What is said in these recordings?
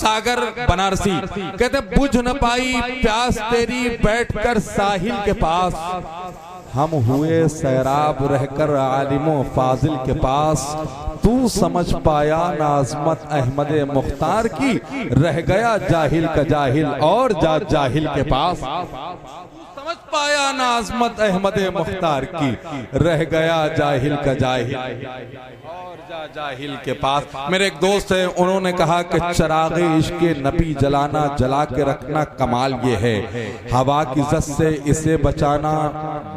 सागर बनारसी कहते बुझ न पाई प्यास तेरी बैठकर साहिल के पास, हम हुए सैराब रहकर आलिमो फाजिल के पास, तू समझ पाया ना अज़मत अहमद मुख्तार की, रह गया जाहिल का जाहिल और जा जाहिल के पास। समझ पाया ना अज़मत अहमद मुख्तार की, रह गया जाहिल का जाहिल और जा जाहिल के पास। मेरे एक दोस्त है, उन्होंने कहा कि चराग़े इश्क़ नबी जलाना, जला के रखना कमाल ये है, हवा की ज़द से इसे बचाना,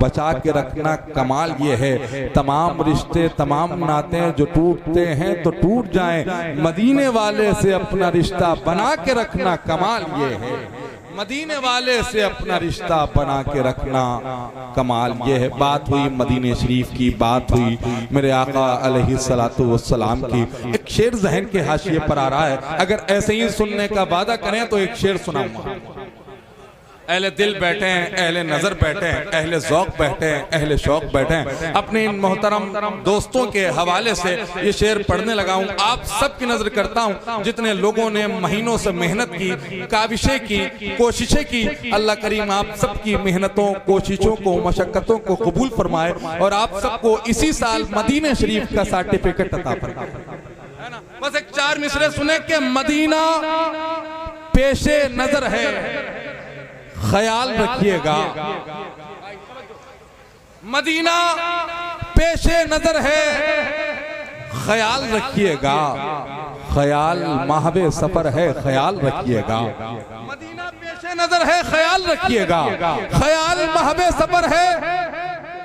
बचा के रखना कमाल ये है, तमाम रिश्ते तमाम नाते जो टूटते हैं तो टूट जाएं, मदीने वाले से अपना रिश्ता बना के रखना कमाल ये है, मदीने वाले से अपना रिश्ता बना के रखना कमाल ये है। बात हुई मदीने शरीफ की, बात हुई मेरे आका अलैहिस्सलातु वस्सलाम की। एक शेर ज़हन के हाशिए पर आ रहा है, अगर ऐसे ही सुनने का वादा करें तो एक शेर सुनाऊंगा। अहले दिल बैठे हैं, अहले नजर बैठे हैं, अहले ज़ौक़ बैठे हैं, अहले शौक़ बैठे हैं। अपने इन मोहतरम दोस्तों के हवाले से ये शेर पढ़ने लगा हूँ। आप सब की नजर करता हूँ, जितने लोगों ने महीनों से मेहनत की, काविशें की, कोशिशें की, अल्लाह करीम आप सबकी मेहनतों, कोशिशों को, मशक्क़तों को कबूल फरमाए और आप सबको इसी साल मदीने शरीफ का सर्टिफिकेट अता फरमाए। बस एक 4 मिसरे सुने के मदीना पेशे नजर है, ख्याल रखिएगा, मदीना पेशे नजर है, ख्याल रखिएगा, ख्याल माहबे सफर है, ख्याल रखिएगा, मदीना पेशे नजर है, ख्याल रखिएगा, ख्याल माहबे सफर है,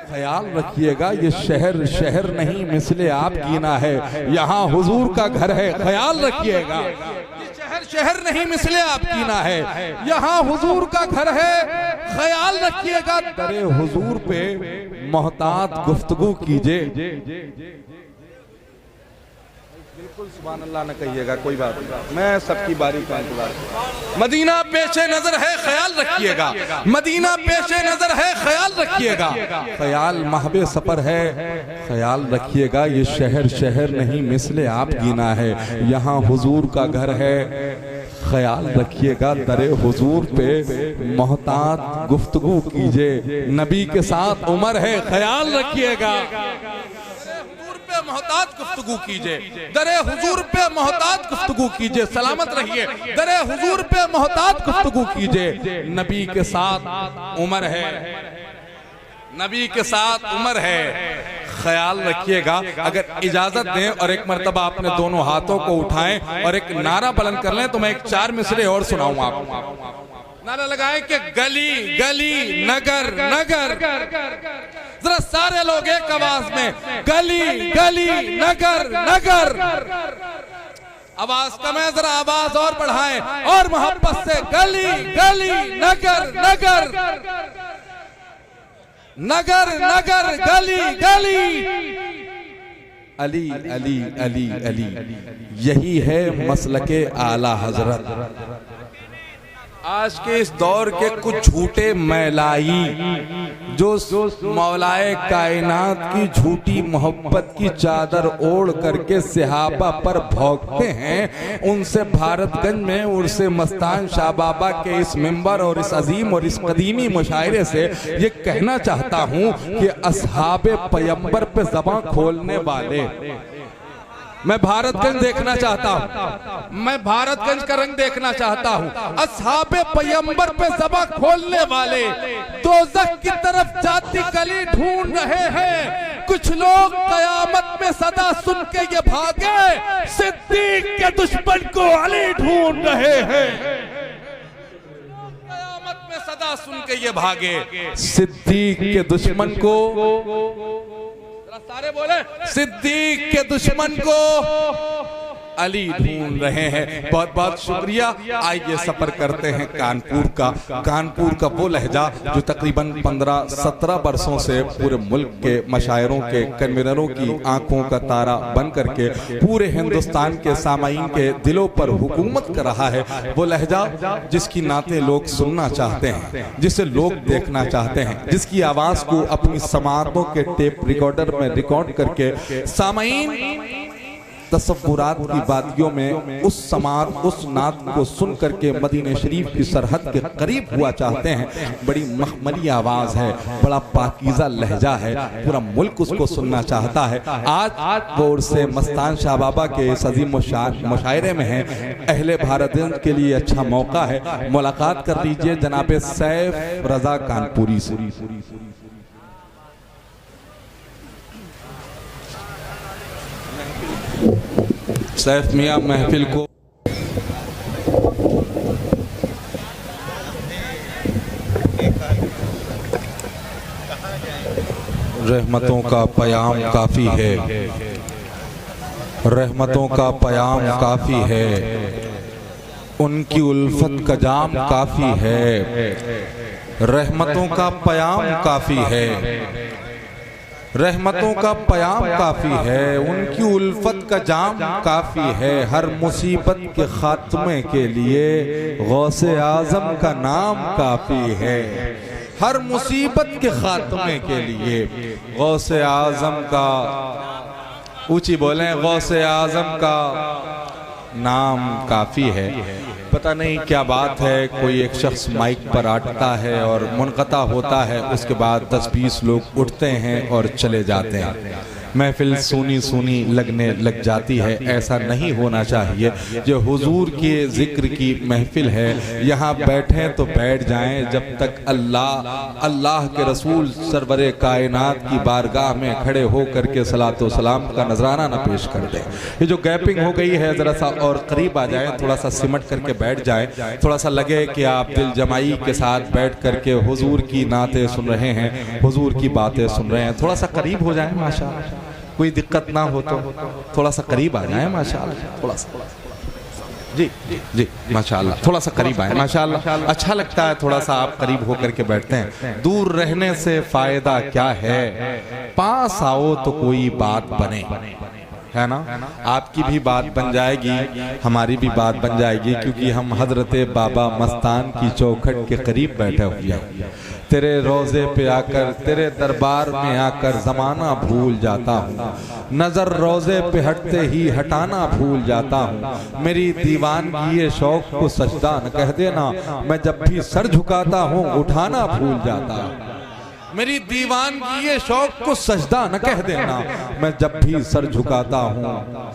ख्याल रखिएगा। ये शहर शहर नहीं मिसले आप कीना है, यहाँ हुजूर का घर है, ख्याल रखिएगा। शहर नहीं मिसले आप कीना है, यहाँ हुजूर का घर है, ख्याल रखिएगा। दरे हुजूर पे मोहतात गुफ्तगू कीजिए। बिल्कुल सुभान अल्लाह न कहिएगा, कोई बात नहीं, मैं सबकी बारी का इंतजार। मदीना पेशे नजर है, ख्याल रखिएगा, मदीना पेशे नजर है, ख्याल रखिएगा, ख्याल महबे सफर है, ख्याल रखिएगा। ये शहर शहर नहीं मिसले आप गिना है, यहाँ हुजूर का घर है, ख्याल रखिएगा। दरे हुजूर पे मोहतात गुफ्तगू कीजिए, नबी के साथ उमर है, ख्याल रखिएगा। मोहतात गुफ्तगू कीजिए, दरे हुजूर पे मोहतात गुफ्तगू कीजिए, सलामत रहिए। दरे हुजूर पे मोहतात गुफ्तगू कीजिए, नबी के साथ उमर है, नबी के साथ उमर है, ख्याल रखिएगा। अगर इजाजत दें और एक मर्तबा अपने दोनों हाथों को उठाएं और एक नारा बुलंद कर लें तो मैं एक 4 मिसरे और सुनाऊंगा आपको। नारा लगाएं कि गली गली नगर नगर, जरा सारे लोग एक आवाज में, गली गली नगर नगर। आवाज कम है, जरा आवाज और बढ़ाएं और मोहब्बत से, गली गली नगर नगर, नगर नगर गली गली। अली अली अली अली, यही है मसलके आला हजरत। आज के इस दौर के कुछ झूठे मैलाई जो मौलाए कायनात की झूठी मोहब्बत की चादर ओढ़ करके सहाबा पर भौंकते हैं, उनसे भारतगंज में उर्से मस्तान शाह बाबा के इस मिंबर और इस अजीम और इस कदीमी मुशायरे से ये कहना चाहता हूँ कि असहाबे पैगंबर पे ज़बां खोलने वाले, मैं भारतगंज देखना चाहता हूँ, मैं भारतगंज का रंग देखना चाहता हूँ। असहाबे पैगंबर पे ज़बां खोलने वाले दोज़ख की तरफ जाती गली ढूंढ रहे हैं। कुछ लोग कयामत में सदा सुन के ये भागे, सिद्दीक के दुश्मन को अली ढूंढ रहे हैं। कयामत में सदा सुन के ये भागे, सिद्दीक के दुश्मन को, सारे बोले, सिद्दीक के दुश्मन को अली ढूंढ रहे हैं। बहुत बहुत शुक्रिया। आइए सफर करते हैं कानपुर का। कानपुर का वो लहजा जो तकरीबन 15-17 वर्षों से पूरे मुल्क के मशायरों के कन्वीनरों की आंखों का तारा बन करके पूरे हिंदुस्तान के सामाईन के दिलों पर हुकूमत कर रहा है। वो लहजा जिसकी नाते लोग सुनना चाहते हैं, जिसे लोग देखना चाहते हैं, जिसकी आवाज को अपनी समातों के टेप रिकॉर्डर में रिकॉर्ड करके सामाईन तसव्वुरात की वादियों में उस समात उस नात को सुन करके मदीने शरीफ की सरहद के करीब हुआ चाहते हैं। बड़ी मखमली आवाज है, बड़ा पाकीज़ा लहजा है, पूरा मुल्क उसको सुनना चाहता है। आज वो उर्से मस्तान शाह बाबा के इस अजीम मुशायरे में है। अहले भारत के लिए अच्छा मौका है, मुलाकात कर लीजिए जनाब सैफ रजा कानपुरी से। सैफ मियां महफिल को रहमतों का पयाम काफी है, रहमतों का पयाम काफी है, उनकी उल्फत का जाम काफी है, रहमतों का पयाम काफी है, रहमतों का पयाम काफी है, उनकी उल्फत का जाम काफी है। हर मुसीबत के खात्मे के लिए गौसे आजम का नाम काफी है, हर मुसीबत के खात्मे के लिए गौसे आजम का, ऊंची बोलें, गौसे आजम का नाम काफी है। पता नहीं क्या बात है, कोई एक शख्स माइक पर अटकता है और मुनक़ता होता है, उसके बाद 10-20 लोग उठते हैं और चले जाते हैं, महफिल सूनी सूनी लगने लग जाती है। ऐसा नहीं होना चाहिए। जो हुजूर के जिक्र की महफिल है, यहाँ बैठें तो बैठ जाएं जब तक अल्लाह के रसूल सरवरे कायनात की बारगाह में खड़े हो करके सलातो सलाम का नजराना न पेश कर दें। ये जो गैपिंग हो गई है, ज़रा सा और करीब आ जाए, थोड़ा सा सिमट करके बैठ जाए, थोड़ा सा लगे कि आप दिल जमाई के साथ बैठ करके हुजूर की नातें सुन रहे हैं, हुजूर की बातें सुन रहे हैं। थोड़ा सा करीब हो जाए माशाअल्लाह, कोई दिक्कत ना हो तो थोड़ा सा करीब आ जाए माशाअल्लाह, थोड़ा सा जी जी माशाअल्लाह, थोड़ा सा करीब आए माशाअल्लाह। अच्छा लगता है थोड़ा सा आप करीब होकर के बैठते हैं। दूर रहने से फायदा क्या है, पास आओ तो कोई बात बने, है ना। आपकी भी बात बन जाएगी, हमारी भी बात बन जाएगी, क्योंकि हम हजरत बाबा मस्तान की चौखट के करीब बैठे हुए हैं। तेरे रोज़े पे आकर, तेरे दरबार में आकर ज़माना भूल जाता हूँ, नज़र रोज़े पे हटते ही हटाना भूल जाता हूँ। मेरी दीवानगी ये शौक को सजदा न कह देना, मैं जब भी सर झुकाता हूँ उठाना भूल जाता हूँ। मेरी दीवानगी ये शौक को सजदा न कह देना, मैं जब भी सर झुकाता हूँ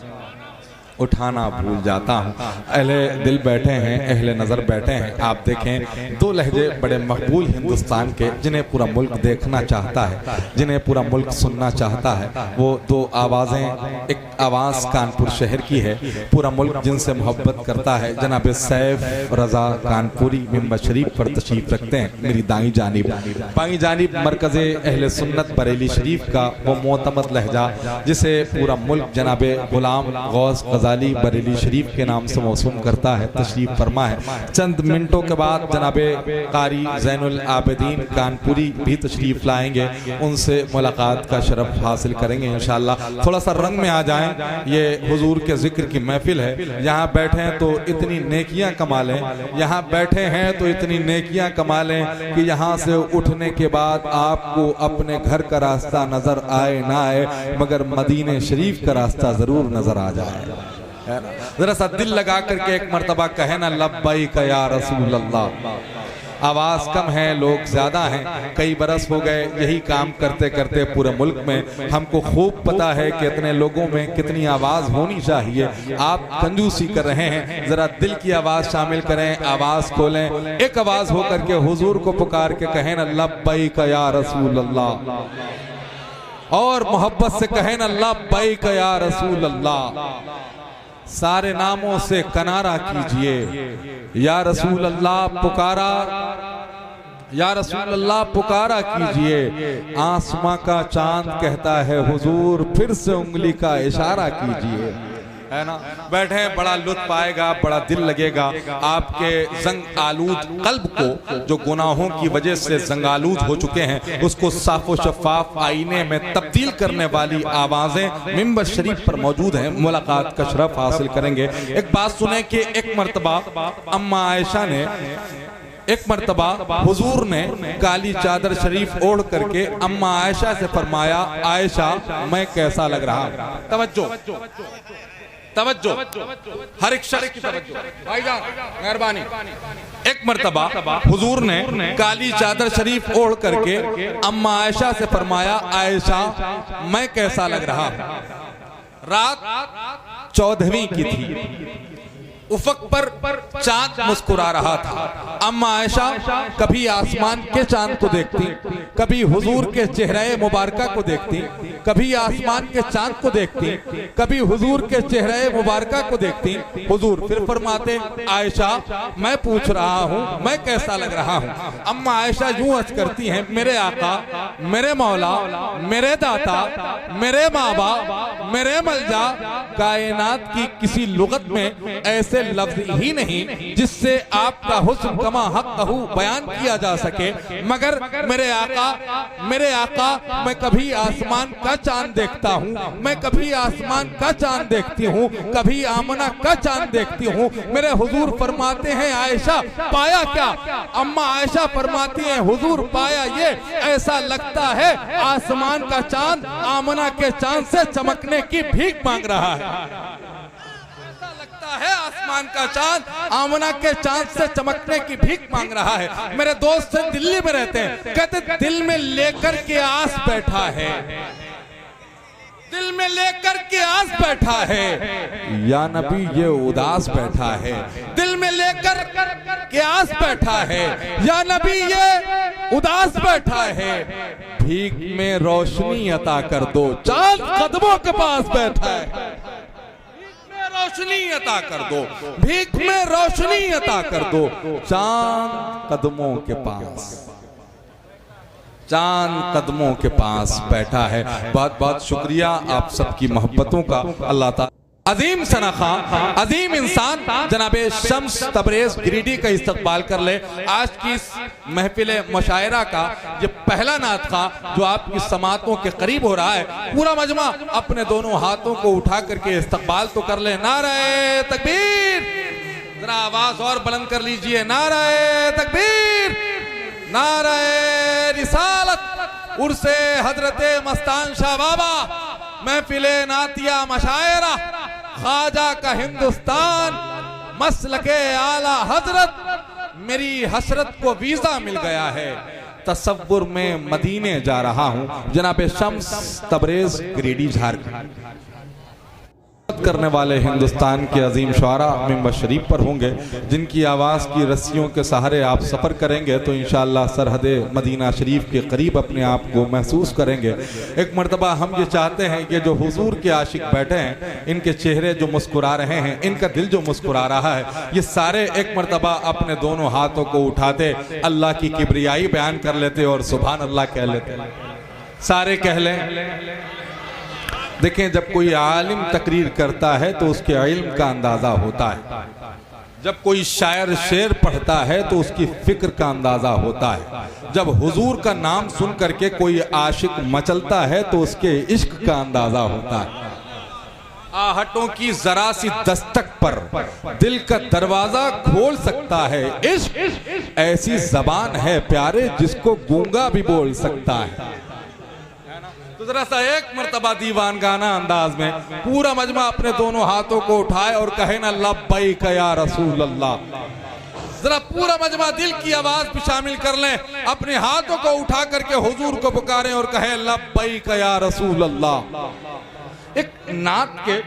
उठाना भूल जाता हूँ। अहले दिल बैठे हैं, अहले नज़र बैठे हैं। आप देखें, दो लहजे बड़े मकबूल हिंदुस्तान के, जिन्हें पूरा मुल्क देखना चाहता है, जिन्हें पूरा मुल्क सुनना चाहता है। वो दो आवाज़ें, एक आवाज़ कानपुर शहर की है, पूरा मुल्क जिनसे मोहब्बत करता है। जनाब सैफ रजा कानपुरी मिंबर शरीफ पर तशरीफ रखते हैं। मेरी दाई जानिब, बाई जानिब मरकज़ अहले सुन्नत बरेली शरीफ का वो मोतमद लहजा जिसे पूरा मुल्क जनाब गुलाम गौस बरेली शरीफ के नाम से मौसूम करता है, तशरीफ फरमा है। चंद मिनटों के बाद जनाबे कारी ज़ैनुल आबिदीन कानपुरी भी तशरीफ लाएंगे, उनसे मुलाकात का शरफ हासिल करेंगे इंशाअल्लाह। थोड़ा सा रंग में आ जाएं, ये हुजूर के जिक्र की महफिल है। यहाँ बैठे हैं तो इतनी नेकियां कमा लें, यहाँ बैठे हैं तो इतनी नेकियां कमा लें कि यहाँ से उठने के बाद आपको अपने घर का रास्ता नजर आए ना आए, मगर मदीने शरीफ का रास्ता जरूर नजर आ जाए। जरा सा दिल लगा करके एक मर्तबा कहे ना, लब्बैक या रसूल अल्लाह। आवाज कम है, लोग ज्यादा हैं, कई बरस हो गए यही काम करते करते पूरे मुल्क में। हमको खूब पता है कि इतने लोगों में कितनी आवाज होनी चाहिए। आप कंजूसी कर रहे हैं, जरा दिल की आवाज शामिल करें, आवाज खोलें, एक आवाज होकर के हुजूर को पुकार के कहें ना, लब्बैक या रसूल अल्लाह, और मोहब्बत से कहें ना, लब्बैक या रसूल अल्लाह। सारे नामों से कनारा कीजिए, या रसूल अल्लाह पुकारा, या रसूल अल्लाह पुकारा कीजिए। आसमां का चांद कहता है हुजूर फिर से उंगली का इशारा कीजिए, है ना। बैठे, बड़ा लुत्फ आएगा, बड़ा दिल लगेगा। आपके जंग आलूद कल्ब को, जो गुनाहों की वजह से जंग आलूद हो चुके हैं, उसको साफो शफाफ आईने में तब्दील करने वाली आवाजें मिंबर शरीफ पर मौजूद हैं। मुलाकात का शरफ हासिल करेंगे। एक बात सुने कि एक मर्तबा अम्मा आयशा ने, एक मर्तबा हुजूर ने काली चादर शरीफ ओढ़ करके अम्मा आयशा से फरमाया, आयशा मैं कैसा लग रहा? तवज्जो, तवज्जो, हर एक शख्स की तवज्जो। भाईजान मेहरबानी। एक मर्तबा हुजूर ने काली चादर शरीफ ओढ़ करके अम्मा आयशा से फरमाया, आयशा मैं कैसा लग रहा? रात 14वीं की थी, उफक पर चांद मुस्कुरा रहा था। अम्मा आयशा कभी आसमान के चांद को देखती, कभी हुजूर के चेहरे मुबारका को देखती, कभी आसमान के चांद को देखती, कभी हुजूर के चेहरे मुबारका को देखती। हुजूर फिर फरमाते, आयशा मैं पूछ रहा हूँ मैं कैसा लग रहा हूँ? अम्मा आयशा यूं अर्ज करती हैं, मेरे आका, मेरे मौला, मेरे दाता, मेरे माँ बाप, मेरे मलजा, कायनात की किसी लुगत में ऐसे लफ्ज ही नहीं जिससे आपका हुस्न कमा हक़्क़हू बयान किया जा सके, मगर मेरे आका मैं कभी आसमान का चांद देखता हूँ, मैं कभी आसमान का चांद देखती हूँ, कभी आमना का चांद देखती हूँ। मेरे हुजूर फरमाते हैं, आयशा पाया क्या? अम्मा आयशा फरमाती हैं, हुजूर पाया ये, ऐसा लगता है आसमान का चांद आमना के चांद से चमकने की भीख मांग रहा है। है आसमान का चांद आमना के चांद से चमकने की भीख मांग रहा है। मेरे दोस्त दिल्ली में रहते हैं, कहते दिल में लेकर के आस बैठा है, दिल में लेकर के आस बैठा है, या नबी ये उदास बैठा है। दिल में लेकर के आस बैठा है, या नबी ये उदास बैठा है। भीख में रोशनी अता कर दो, चांद कदमों के पास बैठा है। रोशनी अता कर दो, भीख में रोशनी अता कर दो, चांद कदमों के पास, चांद कदमों के पास बैठा है। बहुत बहुत शुक्रिया आप सबकी मोहब्बतों का। अल्लाह ताला अजीम सनाखा, अजीम इंसान जनाबे शम्स तबरेज गिरिडीह का इस्तकबाल कर ले। आज की इस महफिल मुशायरा का ये पहला नात खा जो आपकी समातों के करीब हो रहा है। पूरा मजमा अपने दोनों हाथों को उठा करके इस्तकबाल तो कर ले। नारे तकबीर, जरा आवाज और बुलंद कर लीजिए। नारे तकबीर, नारे रिसालत, उर्से हजरते मस्तान शाह बाबा, महफिले नातिया मशायरा, ख्वाजा का हिंदुस्तान, मसलके आला हजरत। मेरी हसरत को वीजा मिल गया है, तसव्वुर में मदीने जा रहा हूं। जनाब शम्स तबरेज गिरिडीह झारखंड करने वाले हिंदुस्तान के अजीम शुआरा मिंबर शरीफ पर होंगे, जिनकी आवाज़ की रस्सियों के सहारे आप सफ़र करेंगे तो इंशाअल्लाह सरहदे मदीना शरीफ के करीब अपने आप को महसूस करेंगे। एक मरतबा हम ये चाहते हैं कि जो हुजूर के आशिक बैठे हैं, इनके चेहरे जो मुस्कुरा रहे हैं, इनका दिल जो मुस्कुरा रहा है, ये सारे एक मरतबा अपने दोनों हाथों को उठाते अल्लाह की किब्रियाई बयान कर लेते और सुभान अल्लाह कह लेते। सारे कह लें। देखें, जब कोई आलिम तकरीर करता है तो उसके इल्म का अंदाजा होता है, जब कोई शायर शेर पढ़ता है तो उसकी फिक्र का अंदाजा होता है, जब हुजूर का नाम सुन करके कोई आशिक मचलता है तो उसके इश्क का अंदाजा होता है। आहटों की जरा सी दस्तक पर दिल का दरवाजा खोल सकता है इश्क, ऐसी जबान है प्यारे जिसको गूंगा भी बोल सकता है। तो जरा सा एक मर्तबा दीवान गाना अंदाज में पूरा मजमा अपने दोनों हाथों को उठाए और कहे ना लब्बैक या रसूल अल्लाह। जरा पूरा मजमा दिल की आवाज भी शामिल कर लें, अपने हाथों को उठा करके हुजूर को पुकारें और कहें लब्बैक या रसूल अल्लाह। एक नात के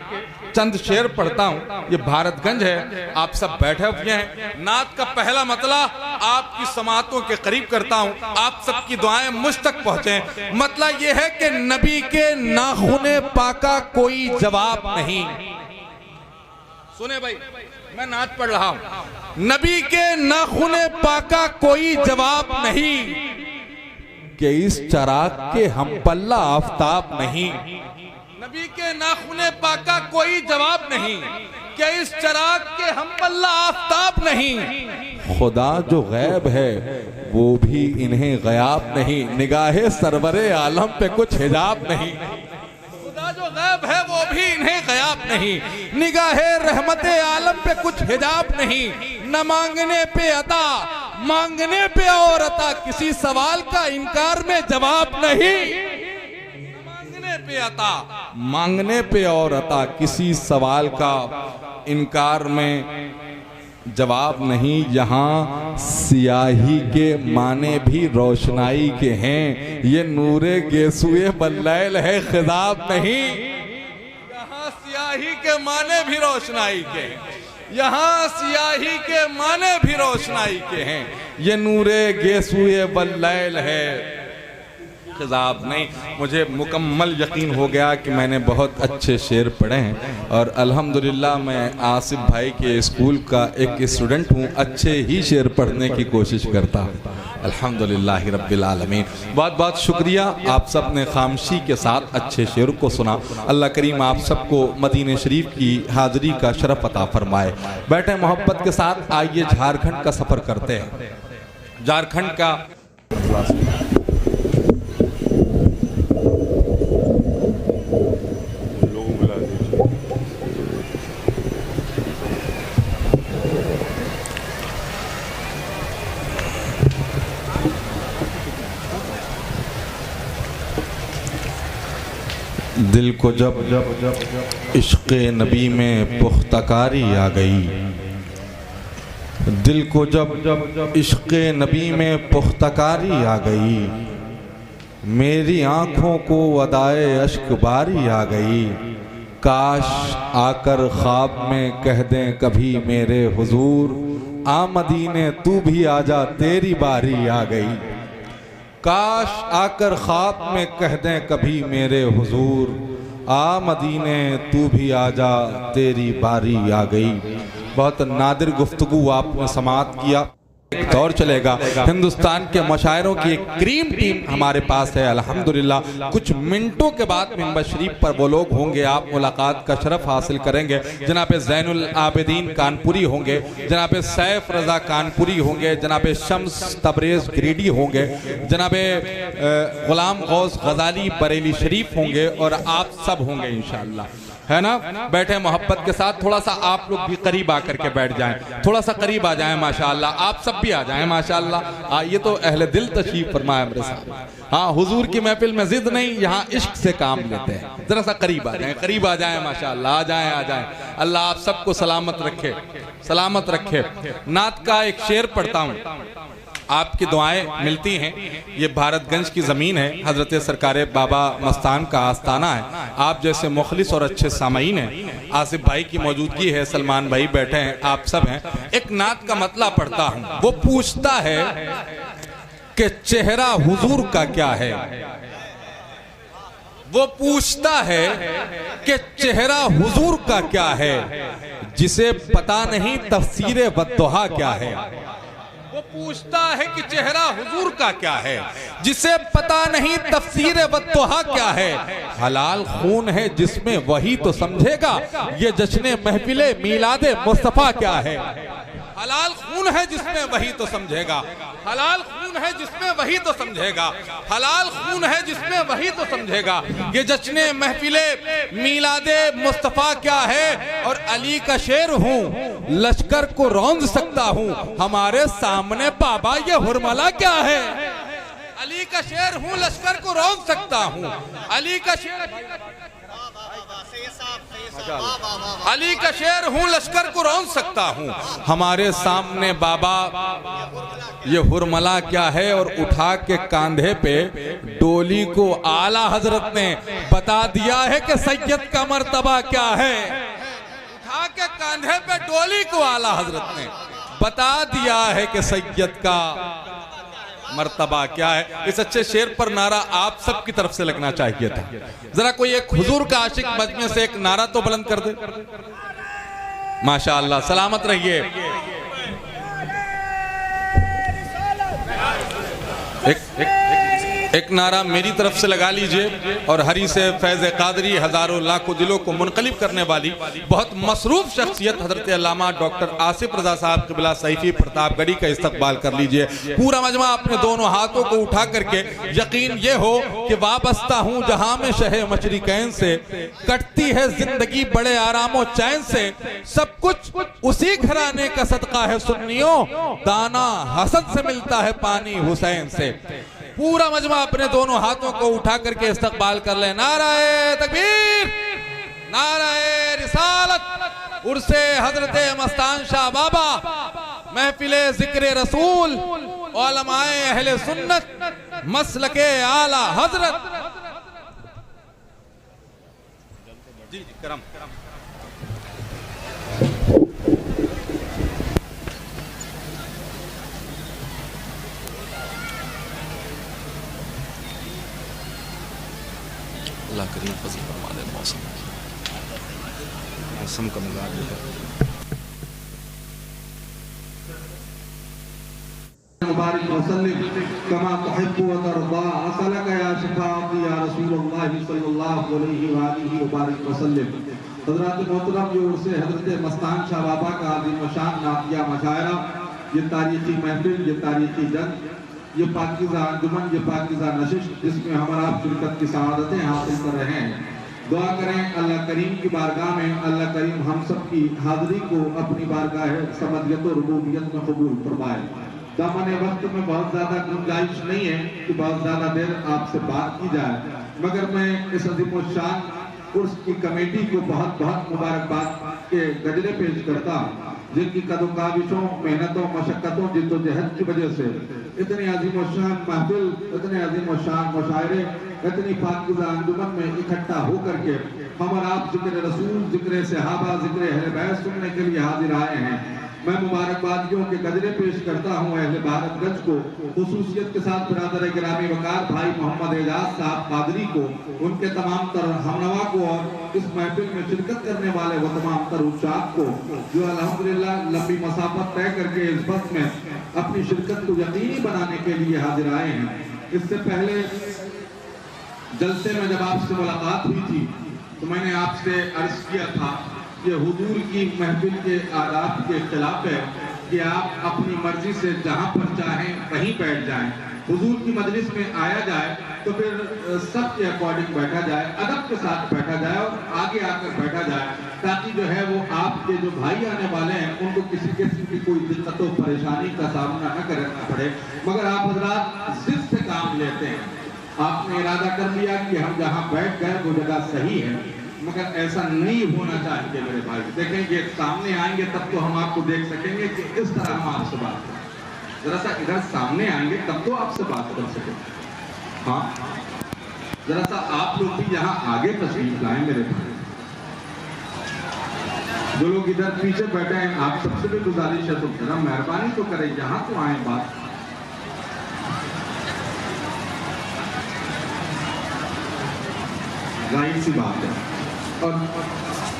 चंद शेर पढ़ता हूं, ये भारतगंज है, आप सब बैठे हुए हैं। नात का पहला मतला आपकी समातों के करीब करता हूं, आप सबकी दुआएं मुझ तक पहुंचे। मतला ये है कि नबी के नाखूने पाका कोई जवाब नहीं। सुने भाई, मैं नात पढ़ रहा हूं। नबी के नाखूने पाका कोई जवाब नहीं, कि इस चराग के हम पल्ला आफ्ताब नहीं। नबी के नाखूने पाका कोई जवाब नहीं, क्या इस चराग के हम पल्ला आफ्ताब नहीं। खुदा जो गैब है वो भी इन्हें गयाब नहीं, निगाहे सरवरे आलम पे कुछ हिजाब नहीं। खुदा जो गैब है वो भी इन्हें गयाब नहीं, निगाहे रहमते आलम पे कुछ हिजाब नहीं। न मांगने पे अता, मांगने पे और अता, किसी सवाल का इनकार में जवाब नहीं। पे अता, मांगने पे और अता, किसी सवाल का इनकार में जवाब नहीं। यहाँ सियाही के माने भी रोशनाई के हैं, ये नूरे गेसुए बल्लैल है खिताब नहीं। यहाँ सियाही के माने भी रोशनाई के हैं, यहाँ सियाही के माने भी रोशनाई के हैं, ये नूरे गेसुए बल्लैल है खिताब नहीं। मुझे मुकम्मल यकीन हो गया कि मैंने बहुत अच्छे शेर पढ़े हैं और अल्हम्दुलिल्लाह मैं आसिफ भाई के स्कूल का एक स्टूडेंट हूँ, अच्छे ही शेर पढ़ने की कोशिश करता हूँ। अल्हम्दुलिल्लाह रब्बिल आलमीन। बहुत बहुत शुक्रिया, आप सब ने खामोशी के साथ अच्छे शेर को सुना। अल्लाह करीम आप सबको मदीने शरीफ की हाज़िरी का शरफ अता फरमाए। बैठे मोहब्बत के साथ, आइए झारखंड का सफ़र करते हैं। झारखंड का दिल को जब इश्क़े नबी में पुख्तकारी आ गई, दिल को जब इश्क़े नबी में पुख्तकारी आ गई, मेरी आँखों को अदाए अश्क बारी आ गई। काश आकर ख्वाब में कह दें कभी मेरे हुजूर, आ मदीने तू भी आजा तेरी बारी आ गई। काश आकर ख्वाब में कह दें कभी मेरे हुजूर, आ मदीने तू भी आजा तेरी बारी आ गई। बहुत नादिर गुफ्तगू आपने समाअत किया। दौर चलेगा, हिंदुस्तान के मशायरों की एक क्रीम टीम हमारे पास है अल्हम्दुलिल्लाह। कुछ मिनटों के बाद मिंबर शरीफ पर वो लोग होंगे, आप मुलाकात का शरफ हासिल करेंगे। जनाब ज़ैनुल आबिदीन कानपुरी होंगे, जनाब सैफ रज़ा कानपुरी होंगे, जनाब शम्स तबरेज़ गिरिडी होंगे, जनाब गुलाम गौस गजाली बरेली शरीफ होंगे और आप सब होंगे इंशाअल्लाह, है ना। बैठे मोहब्बत के साथ, थोड़ा सा आप लोग भी करीब आकर के बैठ जाएं, थोड़ा सा करीब आ जाएं माशाअल्लाह, आप सब भी आ जाएं माशाअल्लाह। ये तो अहले दिल तशरीफ फरमाया मेरे साथ। हाँ, हुजूर की महफिल में जिद नहीं, यहाँ इश्क से काम लेते हैं। जरा सा करीब आ जाएं, करीब आ जाएं माशाअल्लाह, आ जाएं आ जाएं। अल्लाह आप सबको सलामत रखे, सलामत रखे। नात का एक शेर पढ़ता हूँ, आपकी दुआएं मिलती हैं। ये भारतगंज की ज़मीन है, हज़रत सरकारे बाबा मस्तान का आस्ताना है। आप जैसे मुखलिस और अच्छे सामईन हैं, आसिफ भाई की मौजूदगी है, सलमान भाई बैठे हैं, आप सब हैं। एक नात का मतला पढ़ता हूँ। वो पूछता है कि चेहरा हुजूर का क्या है, वो पूछता है कि चेहरा हुजूर का क्या है, जिसे पता नहीं तफसीर बद्दुहा क्या है। वो पूछता है कि चेहरा हुजूर का क्या है, जिसे पता नहीं तफसीर बद्दुहा क्या है। हलाल खून है जिसमें वही तो समझेगा, ये जश्न महफिले मीलादे मुस्तफा क्या है। हलाल खून है जिसमें वही तो समझेगा, हलाल खून है जिसमें वही तो समझेगा, हलाल खून है जिसमें वही तो समझेगा, ये जश्न महफिले मीलादे मुस्तफा क्या है। और अली का शेर हूँ, लश्कर को रौंद सकता हूँ, हमारे सामने बाबा ये हुरमला क्या है। अली का शेर हूँ, लश्कर को रौंद सकता हूँ, अली का शेर, अली का शेर हूँ, लश्कर को रौंद सकता हूँ, हमारे सामने बाबा ये हुरमला क्या है। और उठा के कांधे पे डोली को आला हजरत ने बता दिया है कि सैयद का मर्तबा क्या है। उठा के कांधे पे डोली को आला हजरत ने बता दिया है कि सैयद का मर्तबा क्या है। इस अच्छे शेर पर नारा आप सब की तरफ से लगना चाहिए था। जरा कोई एक हुजूर का आशिक मजमे से एक नारा तो बुलंद कर दे। माशाअल्लाह, सलामत रहिए। एक नारा मेरी तरफ से लगा लीजिए। और हरी से फैज़ कादरी हजारों लाखों दिलों को मुनक़लिब करने वाली बहुत मसरूफ शख्सियत हजरत अल्लामा डॉक्टर आसिफ रज़ा साहब क़िबला सैफ़ी प्रतापगढ़ी का इस्तक़बाल कर लीजिए। पूरा मजमा अपने दोनों हाथों को उठा करके, यकीन ये हो कि वाबस्ता हूँ जहाँ में शहे मशरिकैन से, कटती है जिंदगी बड़े आरामो चैन से, सब कुछ उसी घराने का सदका है सुन्नियों, दाना हसद से मिलता है पानी हुसैन से। पूरा मजमा अपने दोनों हाथों को उठा करके इस्तकबाल कर ले। नाराए तकबीर, नाराए रिसालत, उर्से हजरते मस्तान शाह बाबा, महफिले जिक्र रसूल, उलमाए अहले सुन्नत, मसलके आला हजरत। जी करम अल्लाह करीम फजल फरमा दे। मौसम का मिजाज मुबारक वसल्लम कमा तुहिब्बु व तर्दा असलक या शफाअती या रसूलुल्लाह सल्लल्लाहु अलैहि व आलिहि व बारिक वसल्लम। हज़रात मोहतरम, ये उर्से हज़रत मस्तान शाह बाबा का अज़ीम शान नातिया मशायरा, ये तारीखी महफिल, ये तारीखी जंग, ये पाकीज़ा अंजुमन, ये पाकीज़ा नशिश, जिसमें हमारा शिरकत की सआदतें हासिल कर रहे हैं। दुआ करें अल्लाह करीम की बारगाह में, अल्लाह करीम हम सब की हाज़िरी को अपनी बारगाह समदियत और रुबूबियत में कबूल फरमाए। दामन वक्त में बहुत ज़्यादा गुंजाइश नहीं है कि बहुत ज़्यादा देर आपसे बात की जाए, मगर मैं इस अज़ीम शान उर्स की कमेटी को बहुत बहुत मुबारकबाद के गजरे पेश करता हूँ, जिनकी कदों काविशों, मेहनतों, मशक्क़तों, जिद्दोजहद की वजह से इतनी अज़ीम शान महफिल, इतने अज़ीम शान मुशायरे, इतनी पाकीज़ा अंजुमन में इकट्ठा होकर के हम और आप जिक्र रसूल, जिक्र सहाबा, जिक्र अहले बैत सुनने के लिए हाजिर आए हैं। मैं मुबारकबादियों के गजरे पेश करता हूँ अहले भारतगंज को, खुसूसियत के साथ बिरादर गिरामी वकार भाई मोहम्मद एजाज साहब कादरी को, उनके तमाम तर हमनवा को और इस महफिल में शिरकत करने वाले वो तमाम तर उच्चाक को, जो अल्हम्दुलिल्लाह लंबी मसाफत तय करके इस वक्त में अपनी शिरकत को यकीनी बनाने के लिए हाजिर आए हैं। इससे पहले जलसे में जब आपसे मुलाकात हुई थी तो मैंने आपसे अर्ज किया था कि हुजूर की महफिल के आदाब के खिलाफ है कि आप अपनी मर्जी से जहां पर चाहें वहीं बैठ जाएं। हुजूर की मजलिस में आया जाए तो फिर सब के अकॉर्डिंग बैठा जाए, अदब के साथ बैठा जाए और आगे आकर बैठा जाए, ताकि जो है वो आपके जो भाई आने वाले हैं उनको किसी किस्म की कोई दिक्कत और परेशानी का सामना न करना पड़े। मगर आप हजरात जिद से काम लेते हैं, आपने इरादा कर लिया कि हम जहाँ बैठ गए वो जगह सही है, मगर ऐसा नहीं होना चाहिए मेरे भाई। देखेंगे सामने आएंगे तब तो हम आपको देख सकेंगे कि इस तरह हम आपसे बात करें। जरा सा इधर सामने आएंगे तब तो आपसे बात कर सकेंगे। हाँ, जरा सा आप लोग भी यहाँ आगे तशरीफ लाएं मेरे भाई। जो लोग इधर पीछे बैठे हैं, आप सबसे भी गुजारिश है तो जरा मेहरबानी तो करें, यहाँ तो आए बात। जाहिर सी बात है, और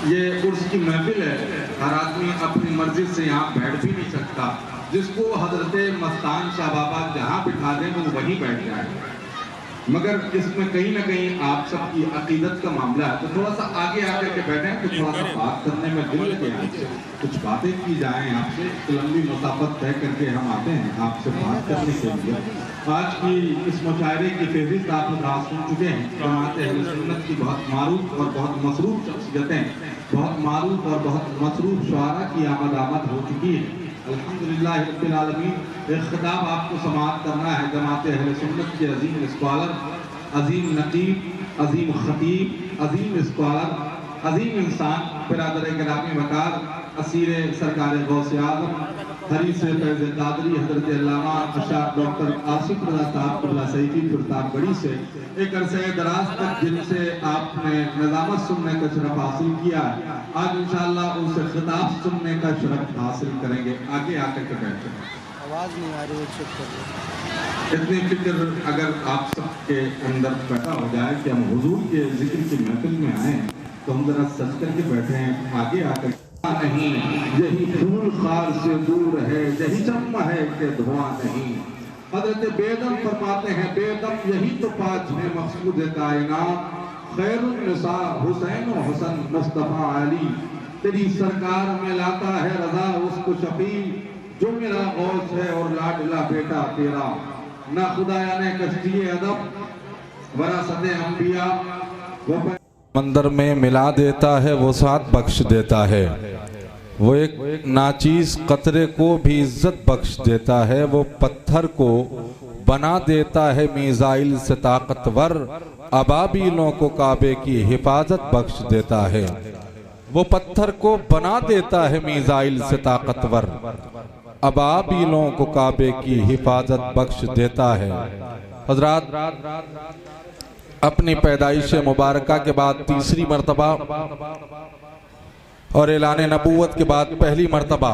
ये उर्स की महफिल है, हर आदमी अपनी मर्जी से यहाँ बैठ भी नहीं सकता। जिसको हजरत मस्तान शाह बाबा जहाँ बिठा दें वो वहीं बैठ जाए, मगर इसमें कहीं ना कहीं आप सबकी अकीदत का मामला है, तो थोड़ा सा आगे आकर के बैठें तो थोड़ा सा बात करने में दिल लगे, आपसे कुछ बातें की जाएं, आपसे लंबी मुसाफत तय करके हम आते हैं आपसे बात करने के लिए। आज की इस मुशायरे की फहरिस्त आप लोग सुन चुके हैं। जमात अहले सुन्नत की बहुत मारूफ और बहुत मसरूफ शख्सियतें, बहुत मारूफ और बहुत मसरूफ शुआरा की आमद हो चुकी है। अल्हम्दुलिल्लाह रब्बिल आलमीन। एक खिताब आपको समाअत करना है जमात अहले सुन्नत के अजीम स्कॉलर, अजीम नकीब, अजीम खतीब, अजीम स्कॉलर, अजीम इंसान, बिरादर गिरामी वकार, असीर सरकार गौसे आज़म हरीस फैज़ कादरी हज़रत अल्लामा अशाक डॉक्टर आसिफ रज़ा साहब क़िबला सईफ़ी फिरताबगढ़ी से एक अरसे दराज तक जिनसे आपने निज़ामत सुनने का शरफ हासिल किया, आज इंशाअल्लाह उनसे खिताब सुनने का शरफ हासिल करेंगे। आगे आकर के बैठे, आवाज़ नहीं आ रही है, चेक कर लो। इतनी फिक्र अगर आप सबके अंदर पैदा हो जाए कि हम हुजूर के जिक्र की महफिल में आए तो हम जरा सच करके बैठे हैं। आगे आकर नहीं, यही फूल खार से दूर है, यही चम्मा है कि धुआं नहीं। हज़रत बेदम फरमाते हैं, बेदम यही तो पाँच है मकसूद कायनात, खैरुन निसा हुसैन व हसन मुस्तफ़ा अली। तेरी सरकार में लाता है रजा उसको शफी, जो मेरा गौस है और लाडला बेटा तेरा। ना खुदाया ने कश्ती अदब वरासत अंबिया वो मंदिर में मिला देता है, वो साथ बख्श देता है। वो एक नाचीज कतरे को भी इज्जत बख्श देता है, वो पत्थर को बना देता है मीज़ाइल से ताकतवर, अबाबीलों को काबे की हिफाजत बख्श देता है। वो पत्थर को बना देता है मीज़ाइल से ताकतवर, अबाबीलों को काबे की हिफाजत बख्श देता है। हजरात, अपनी पैदाइश मुबारका के बाद तीसरी मर्तबा और ऐलान नबूवत के बाद पहली मर्तबा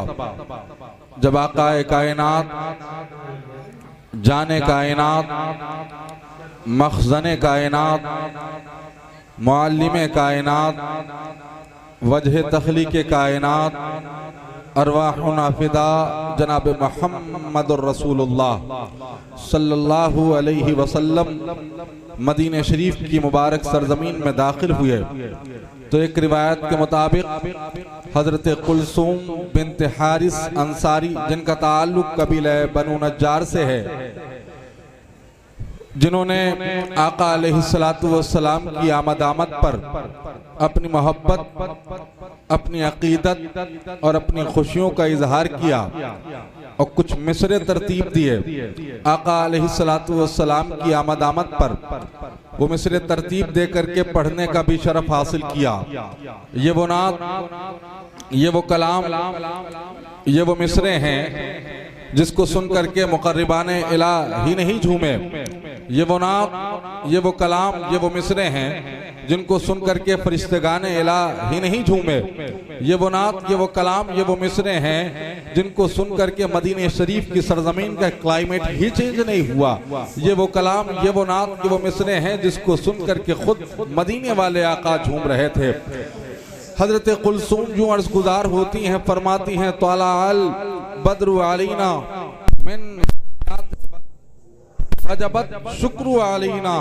जब आकाए कायनात, जाने कायनात, मखज़ने कायनात, मुअल्लिमे कायनात, वजह तख्लीक़े कायनात, अरवाहुना फिदा जनाब मुहम्मदुर रसूलुल्लाह सल्लल्लाहु अलैहि वसल्लम मदीने शरीफ की मुबारक सरजमीन में दाखिल हुए तो एक रिवायत के मुताबिक हजरत कुलसूम बिन्त हारिस अंसारी, जिनका ताल्लुक कबीला बनु नज्जार से है, जिन्होंने आका अलैहिस्सलातु वस्सलाम की आमद पर अपनी मोहब्बत, अपनी अकीदत और अपनी खुशियों का इजहार किया और कुछ मिसरे तरतीब दिए। आका अलैहिस्सलातु वस्सलाम की आमद पर वो मिसरे तरतीब दे करके पढ़ने का भी शरफ हासिल किया। ये वो नात, ये वो कलाम, ये वो मिसरे हैं जिसको सुन करके मुकर्रिबाने इलाह ही नहीं झूमे। ये वो नात, ये वो कलाम, ये वो मिसरे हैं जिनको सुन करके फरिश्तेगाने इलाह ही नहीं झूमे। ये वो नात, ये वो कलाम, ये वो मिसरे हैं जिनको सुन करके मदीने शरीफ की सरजमीन का क्लाइमेट ही चेंज नहीं हुआ। ये वो कलाम, ये वो नात, ये वो मिसरे हैं जिसको सुन करके खुद मदीने वाले आका झूम रहे थे। हजरत कुलसूम जो अर्ज गुजार होती हैं, फरमाती हैं, तला अल बद्रु अलैना मिन वजबत शुक्र अलैना।